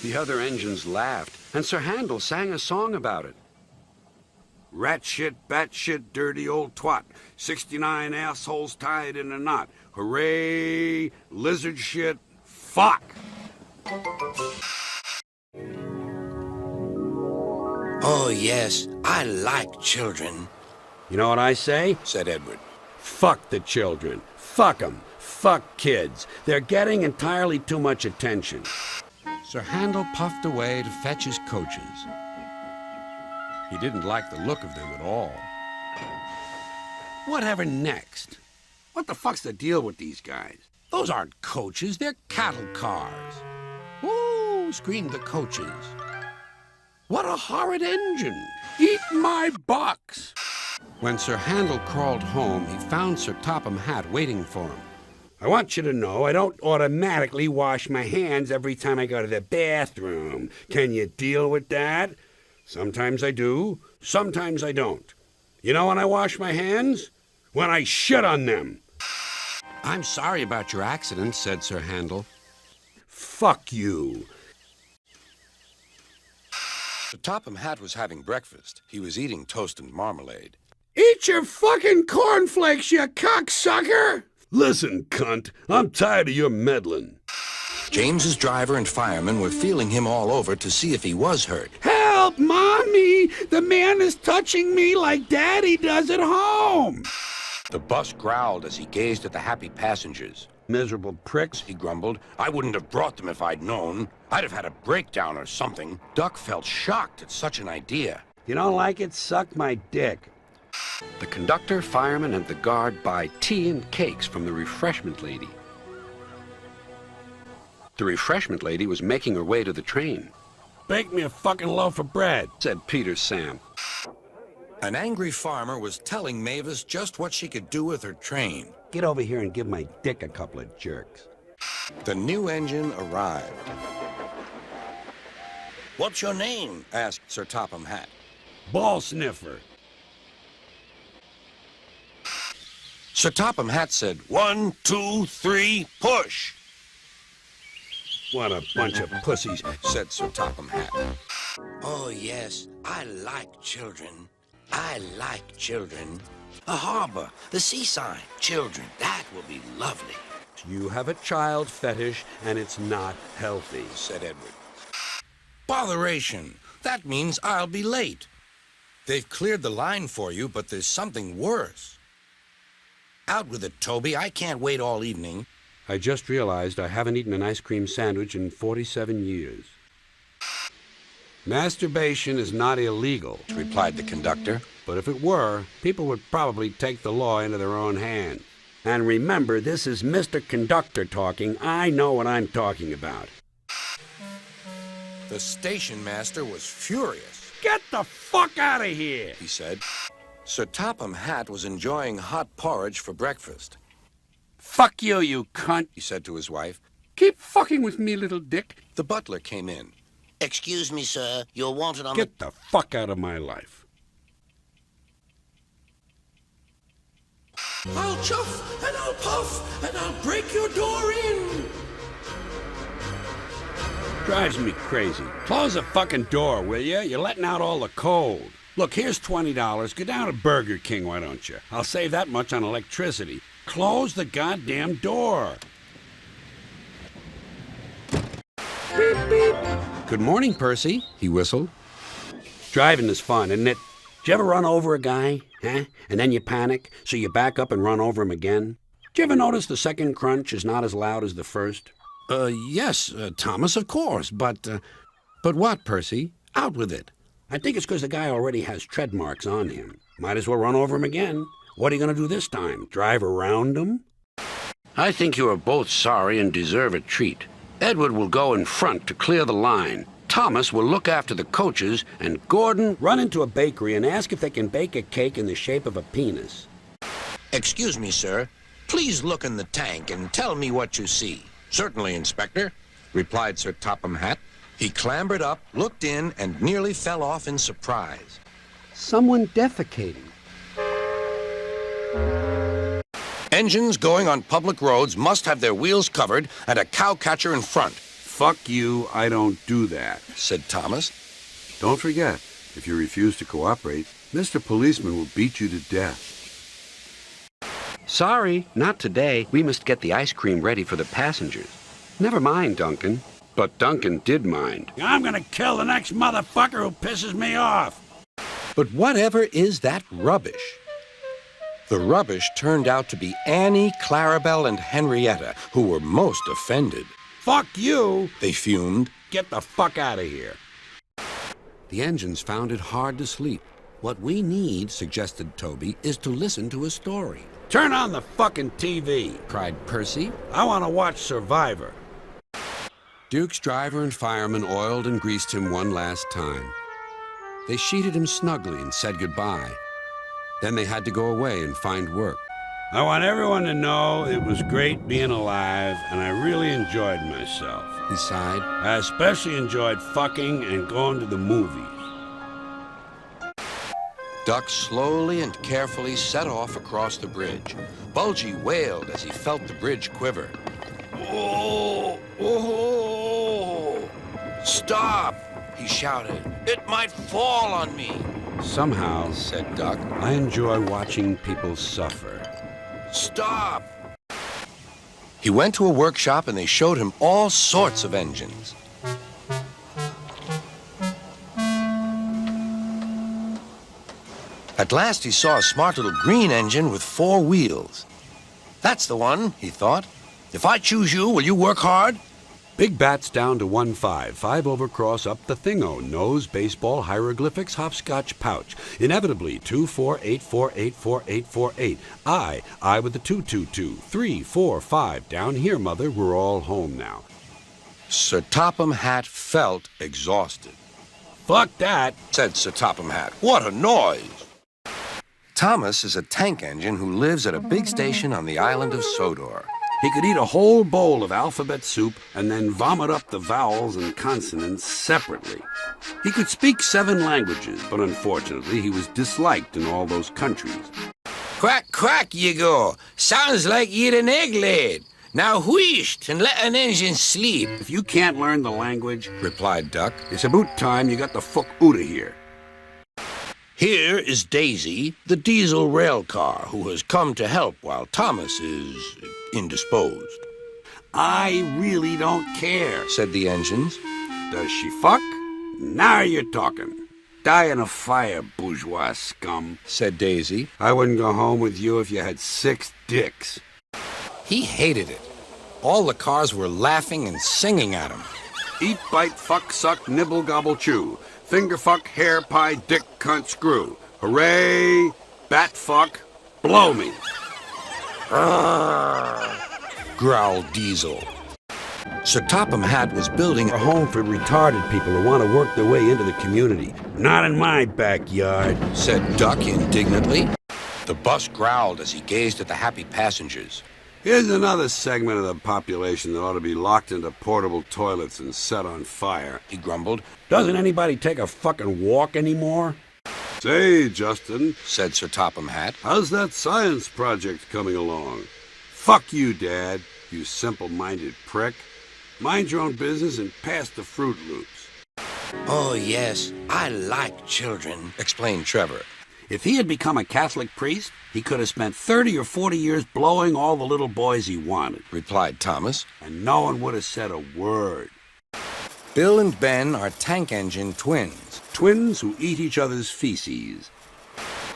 The other engines laughed, and Sir Handel sang a song about it. Rat shit, bat shit, dirty old twat. 69 assholes tied in a knot. Hooray! Lizard shit, fuck! Oh, yes, I like children. You know what I say? Said Edward. Fuck the children. Fuck them. Fuck kids. They're getting entirely too much attention. Sir Handel puffed away to fetch his coaches. He didn't like the look of them at all. Whatever next? What the fuck's the deal with these guys? Those aren't coaches, they're cattle cars. Ooh, screamed the coaches. What a horrid engine! Eat my box! When Sir Handel crawled home, he found Sir Topham Hatt waiting for him. I want you to know I don't automatically wash my hands every time I go to the bathroom. Can you deal with that? Sometimes I do, sometimes I don't. You know when I wash my hands? When I shit on them. I'm sorry about your accident, said Sir Handel. Fuck you. Sir Topham Hatt was having breakfast. He was eating toast and marmalade. Eat your fucking cornflakes, you cocksucker! Listen, cunt, I'm tired of your meddling. James's driver and fireman were feeling him all over to see if he was hurt. Help, Mommy! The man is touching me like Daddy does at home! The bus growled as he gazed at the happy passengers. Miserable pricks, He grumbled. I wouldn't have brought them if I'd known. I'd have had a breakdown or something. Duck felt shocked at such an idea. You don't like it? Suck my dick. The conductor, fireman, and the guard buy tea and cakes from the refreshment lady. The refreshment lady was making her way to the train. Bake me a fucking loaf of bread, said Peter Sam. An angry farmer was telling Mavis just what she could do with her train. Get over here and give my dick a couple of jerks. The new engine arrived. What's your name? Asked Sir Topham Hatt. Ball sniffer. Sir Topham Hatt said, 1, 2, 3, push! What a bunch of pussies, Said Sir Topham Hatt. Oh, yes, I like children. I like children. A harbor, the seaside, children, that will be lovely, You have a child fetish, and it's not healthy. said Edward. Botheration, that means I'll be late. They've cleared the line for you, but there's something worse. Out with it, Toby, I can't wait all evening. I just realized I haven't eaten an ice cream sandwich in 47 years. Masturbation is not illegal, Replied the conductor. but if it were, people would probably take the law into their own hands. And remember, this is Mr. Conductor talking. I know what I'm talking about. The station master was furious. Get the fuck out of here! He said. Sir Topham Hatt was enjoying hot porridge for breakfast. Fuck you, you cunt! He said to his wife. Keep fucking with me, little dick. The butler came in. Excuse me, sir. You're wanted on Get the fuck out of my life. I'll chuff and I'll puff and I'll break your door in. Drives me crazy. Close the fucking door, will you? You're letting out all the cold. Look, here's $20. Go down to Burger King, why don't you? I'll save that much on electricity. Close the goddamn door. Beep, beep. Good morning, Percy, he whistled. Driving is fun, isn't it? Did you ever run over a guy, huh? And then you panic, so you back up and run over him again? Did you ever notice the second crunch is not as loud as the first? Yes, Thomas, of course, but what, Percy? Out with it. I think it's because the guy already has tread marks on him. Might as well run over him again. What are you going to do this time? Drive around him? I think you are both sorry and deserve a treat. Edward will go in front to clear the line. Thomas will look after the coaches, and Gordon run into a bakery and ask if they can bake a cake in the shape of a penis. Excuse me, sir. Please look in the tank and tell me what you see. Certainly, Inspector, replied Sir Topham Hatt. He clambered up, looked in, and nearly fell off in surprise. Someone defecating. Engines going on public roads must have their wheels covered and a cowcatcher in front. Fuck you, I don't do that, said Thomas. Don't forget, if you refuse to cooperate, Mr. Policeman will beat you to death. Sorry, not today. We must get the ice cream ready for the passengers. Never mind, Duncan. But Duncan did mind. I'm gonna kill the next motherfucker who pisses me off. But whatever is that rubbish? The rubbish turned out to be Annie, Clarabelle, and Henrietta, who were most offended. Fuck you! They fumed. Get the fuck out of here. The engines found it hard to sleep. What we need, suggested Toby, is to listen to a story. Turn on the fucking TV, cried Percy. I want to watch Survivor. Duke's driver and fireman oiled and greased him one last time. They sheeted him snugly and said goodbye. Then they had to go away and find work. I want everyone to know it was great being alive, and I really enjoyed myself, he sighed. I especially enjoyed fucking and going to the movies. Duck slowly and carefully set off across the bridge. Bulgy wailed as he felt the bridge quiver. Oh, oh, stop, he shouted. It might fall on me. Somehow, said Duck, I enjoy watching people suffer. Stop! He went to a workshop and they showed him all sorts of engines. At last he saw a smart little green engine with 4 wheels. That's the one, he thought. If I choose you, will you work hard? Big bats down to 1-5, 5 over cross up the thingo, nose, baseball, hieroglyphics, hopscotch, pouch. Inevitably, 2, 4, 8, 4, 8, 4, 8, 4, 8. I with the 2, 2, 2, 3, 4, 5. Down here, mother, we're all home now. Sir Topham Hatt felt exhausted. Fuck that, said Sir Topham Hatt. What a noise! Thomas is a tank engine who lives at a big station on the island of Sodor. He could eat a whole bowl of alphabet soup and then vomit up the vowels and consonants separately. He could speak 7 languages, but unfortunately he was disliked in all those countries. Quack, quack, you go. Sounds like you'd an egg laid. Now wheesht and let an engine sleep. If you can't learn the language, replied Duck, it's about time you got the fuck outta here. Here is Daisy, the diesel rail car, who has come to help while Thomas is indisposed. I really don't care, said the engines. Does she fuck? Now you're talking. Die in a fire, bourgeois scum, said Daisy. I wouldn't go home with you if you had 6 dicks. He hated it. All the cars were laughing and singing at him. Eat, bite, fuck, suck, nibble, gobble, chew. Finger fuck, hair pie, dick, cunt, screw. Hooray! Bat fuck, blow me. Growled Diesel. Sir Topham Hatt was building A home for retarded people who want to work their way into the community. Not in my backyard, said Duck indignantly. The bus growled as he gazed at the happy passengers. Here's another segment of the population that ought to be locked into portable toilets and set on fire, he grumbled. Doesn't anybody take a fucking walk anymore? Say, Justin, said Sir Topham Hatt, how's that science project coming along? Fuck you, Dad, you simple-minded prick. Mind your own business and pass the Fruit Loops. Oh, yes, I like children, explained Trevor. If he had become a Catholic priest, he could have spent 30 or 40 years blowing all the little boys he wanted, replied Thomas. And no one would have said a word. Bill and Ben are tank engine twins. Twins who eat each other's feces.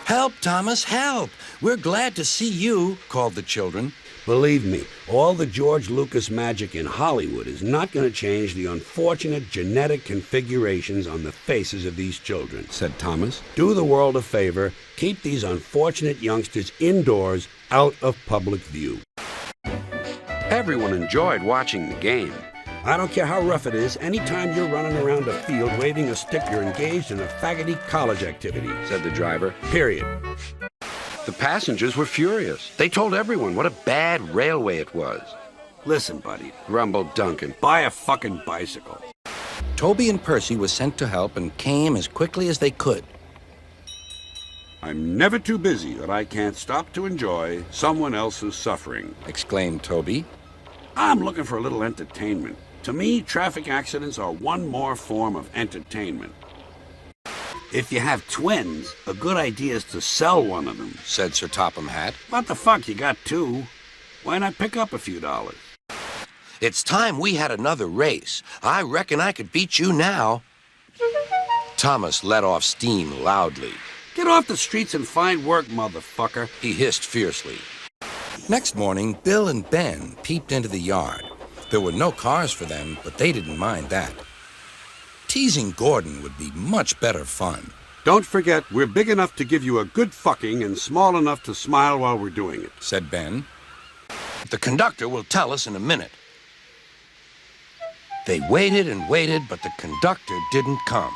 Help, Thomas, help! We're glad to see you, called the children. Believe me, all the George Lucas magic in Hollywood is not going to change the unfortunate genetic configurations on the faces of these children, said Thomas. Do the world a favor, keep these unfortunate youngsters indoors, out of public view. Everyone enjoyed watching the game. I don't care how rough it is, anytime you're running around a field waving a stick, you're engaged in a faggoty college activity, said the driver. Period. The passengers were furious. They told everyone what a bad railway it was. Listen, buddy, grumbled Duncan, buy a fucking bicycle. Toby and Percy were sent to help and came as quickly as they could. I'm never too busy that I can't stop to enjoy someone else's suffering, exclaimed Toby. I'm looking for a little entertainment. To me, traffic accidents are one more form of entertainment. If you have twins, a good idea is to sell one of them, said Sir Topham Hatt. What the fuck, you got two? Why not pick up a few dollars? It's time we had another race. I reckon I could beat you now. Thomas let off steam loudly. Get off the streets and find work, motherfucker, he hissed fiercely. Next morning, Bill and Ben peeped into the yard. There were no cars for them, but they didn't mind that. Teasing Gordon would be much better fun. Don't forget, we're big enough to give you a good fucking and small enough to smile while we're doing it, said Ben. The conductor will tell us in a minute. They waited and waited, but the conductor didn't come.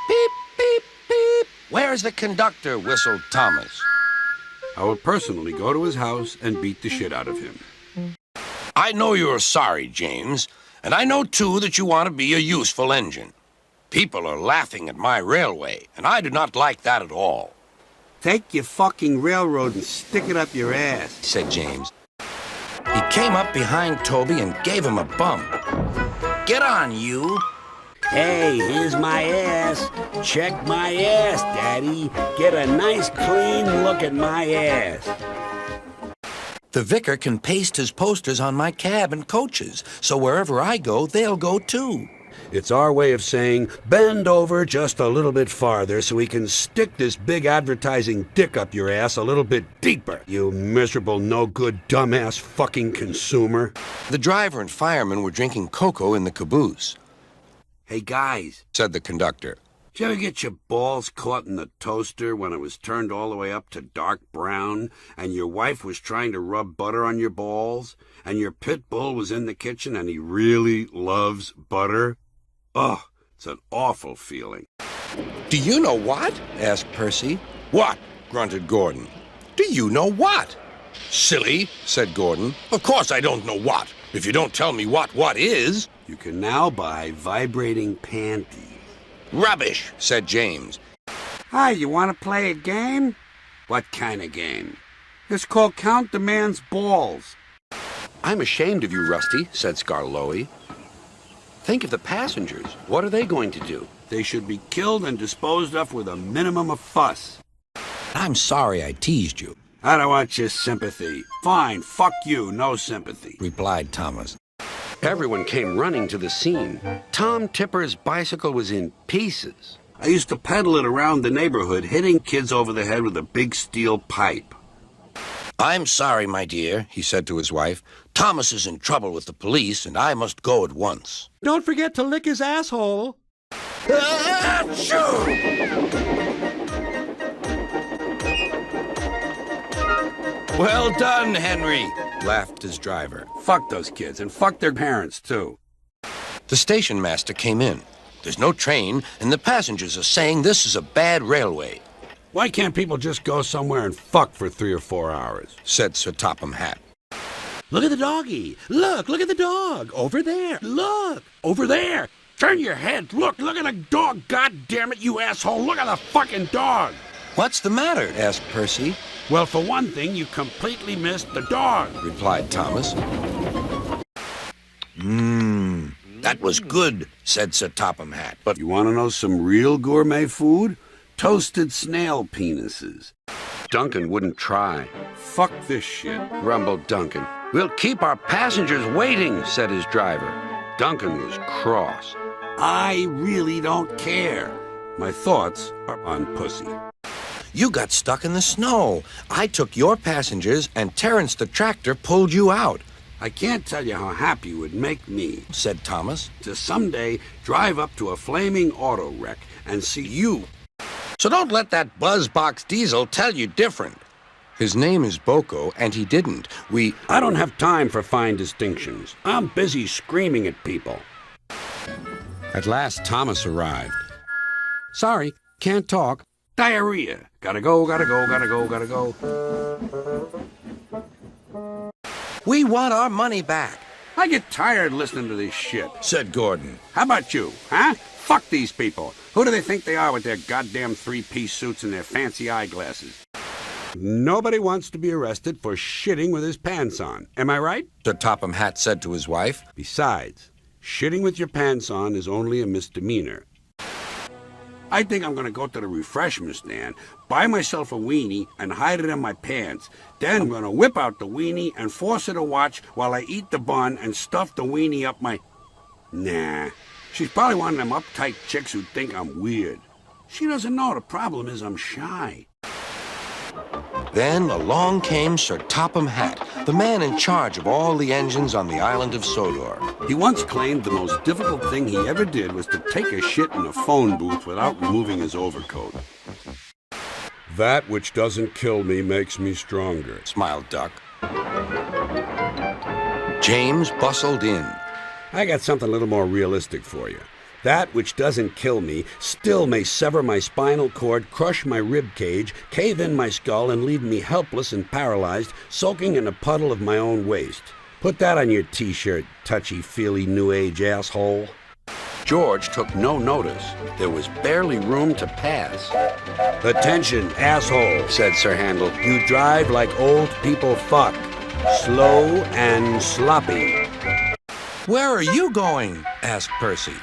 Beep, beep, beep. Where's the conductor? Whistled Thomas. I will personally go to his house and beat the shit out of him. I know you're sorry, James, and I know, too, that you want to be a useful engine. People are laughing at my railway, and I do not like that at all. Take your fucking railroad and stick it up your ass, said James. He came up behind Toby and gave him a bump. Get on, you. Hey, here's my ass. Check my ass, Daddy. Get a nice clean look at my ass. The vicar can paste his posters on my cab and coaches, so wherever I go, they'll go too. It's our way of saying, bend over just a little bit farther so we can stick this big advertising dick up your ass a little bit deeper, you miserable, no-good, dumbass fucking consumer. The driver and fireman were drinking cocoa in the caboose. Hey, guys, said the conductor. Did you ever get your balls caught in the toaster when it was turned all the way up to dark brown, and your wife was trying to rub butter on your balls, and your pit bull was in the kitchen and he really loves butter? Oh, it's an awful feeling. Do you know what? Asked Percy. What? Grunted Gordon. Do you know what? Silly, said Gordon. Of course I don't know what. If you don't tell me what is. You can now buy vibrating panties. Rubbish, said James. Hi, you want to play a game? What kind of game? It's called Count the Man's Balls. I'm ashamed of you, Rusty, said Scarloey. Think of the passengers. What are they going to do? They should be killed and disposed of with a minimum of fuss. I'm sorry I teased you. I don't want your sympathy. Fine, fuck you, no sympathy, replied Thomas. Everyone came running to the scene. Tom Tipper's bicycle was in pieces. I used to pedal it around the neighborhood, hitting kids over the head with a big steel pipe. I'm sorry, my dear, he said to his wife. Thomas is in trouble with the police, and I must go at once. Don't forget to lick his asshole. Well done, Henry, laughed his driver. Fuck those kids, and fuck their parents, too. The station master came in. There's no train, and the passengers are saying this is a bad railway. Why can't people just go somewhere and fuck for 3 or 4 hours? Said Sir Topham Hatt. Look at the doggy. Look at the dog. Over there. Look. Over there! Turn your head! Look at the dog! God damn it, you asshole! Look at the fucking dog! What's the matter? Asked Percy. Well, for one thing, you completely missed the dog, replied Thomas. That was good, said Sir Topham Hatt. But you want to know some real gourmet food? Toasted snail penises. Duncan wouldn't try. Fuck this shit, grumbled Duncan. We'll keep our passengers waiting, said his driver. Duncan was cross. I really don't care. My thoughts are on pussy. You got stuck in the snow. I took your passengers, and Terence the tractor pulled you out. I can't tell you how happy it would make me, said Thomas, to someday drive up to a flaming auto wreck and see you. So don't let that buzzbox diesel tell you different. His name is Boko, and he didn't. I don't have time for fine distinctions. I'm busy screaming at people. At last, Thomas arrived. Sorry, can't talk. Diarrhea. Gotta go. We want our money back, I get tired listening to this shit, said Gordon. How about you, huh? Fuck these people. Who do they think they are with their goddamn 3-piece suits and their fancy eyeglasses? Nobody wants to be arrested for shitting with his pants on. Am I right? Sir Topham Hatt said to his wife. Besides, shitting with your pants on is only a misdemeanor. I think I'm going to go to the refreshment stand, buy myself a weenie, and hide it in my pants. Then I'm going to whip out the weenie and force her to watch while I eat the bun and stuff the weenie up my... Nah, she's probably one of them uptight chicks who think I'm weird. She doesn't know the problem is I'm shy. Then along came Sir Topham Hatt, the man in charge of all the engines on the island of Sodor. He once claimed the most difficult thing he ever did was to take a shit in a phone booth without removing his overcoat. That which doesn't kill me makes me stronger, smiled Duck. James bustled in. I got something a little more realistic for you. That which doesn't kill me still may sever my spinal cord, crush my rib cage, cave in my skull, and leave me helpless and paralyzed, soaking in a puddle of my own waste. Put that on your t-shirt, touchy-feely new age asshole. George took no notice. There was barely room to pass. Attention, asshole, said Sir Handel. You drive like old people fuck. Slow and sloppy. Where are you going? Asked Percy.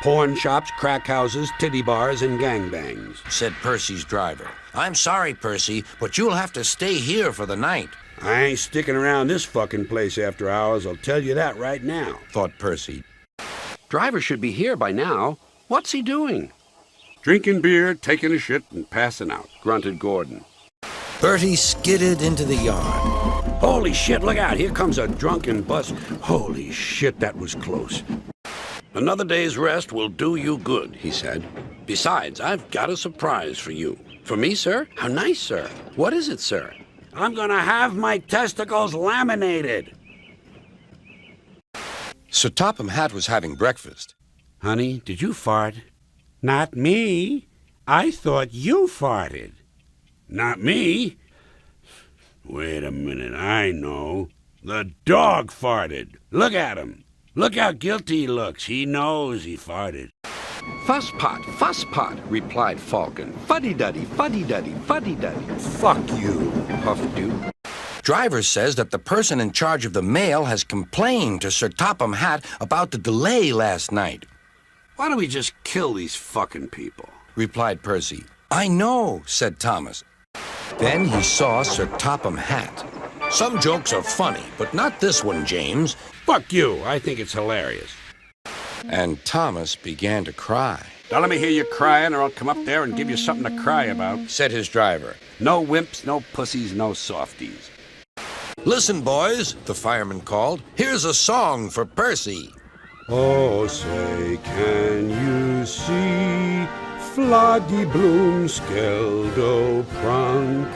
Pawn shops, crack houses, titty bars, and gangbangs, said Percy's driver. I'm sorry, Percy, but you'll have to stay here for the night. I ain't sticking around this fucking place after hours, I'll tell you that right now, thought Percy. Driver should be here by now. What's he doing? Drinking beer, taking a shit, and passing out, grunted Gordon. Bertie skidded into the yard. Holy shit, look out, here comes a drunken bus. Holy shit, that was close. Another day's rest will do you good, he said. Besides, I've got a surprise for you. For me, sir? How nice, sir. What is it, sir? I'm gonna have my testicles laminated. Sir Topham Hatt was having breakfast. Honey, did you fart? Not me. I thought you farted. Not me. Wait a minute, I know. The dog farted. Look at him. Look how guilty he looks. He knows he farted. Fusspot, replied Falcon. Fuddy-duddy, fuddy-duddy, fuddy-duddy. Fuck you, puffed Duke. Driver says that the person in charge of the mail has complained to Sir Topham Hatt about the delay last night. Why don't we just kill these fucking people? Replied Percy. I know, said Thomas. Then he saw Sir Topham Hatt. Some jokes are funny, but not this one, James. Fuck you. I think it's hilarious. And Thomas began to cry. Don't let me hear you crying or I'll come up there and give you something to cry about, said his driver. No wimps, no pussies, no softies. Listen, boys, the fireman called. Here's a song for Percy. Oh, say, can you see Floggy Bloom Skeldo Prunk?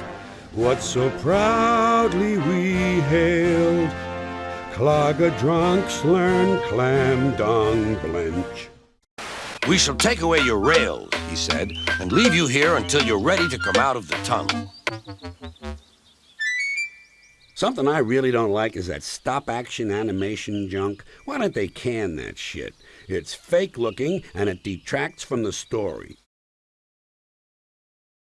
What so proudly we hailed, Clogger drunks learn clam dung blench. We shall take away your rails, he said, and leave you here until you're ready to come out of the tunnel. Something I really don't like is that stop-action animation junk. Why don't they can that shit? It's fake-looking, and it detracts from the story.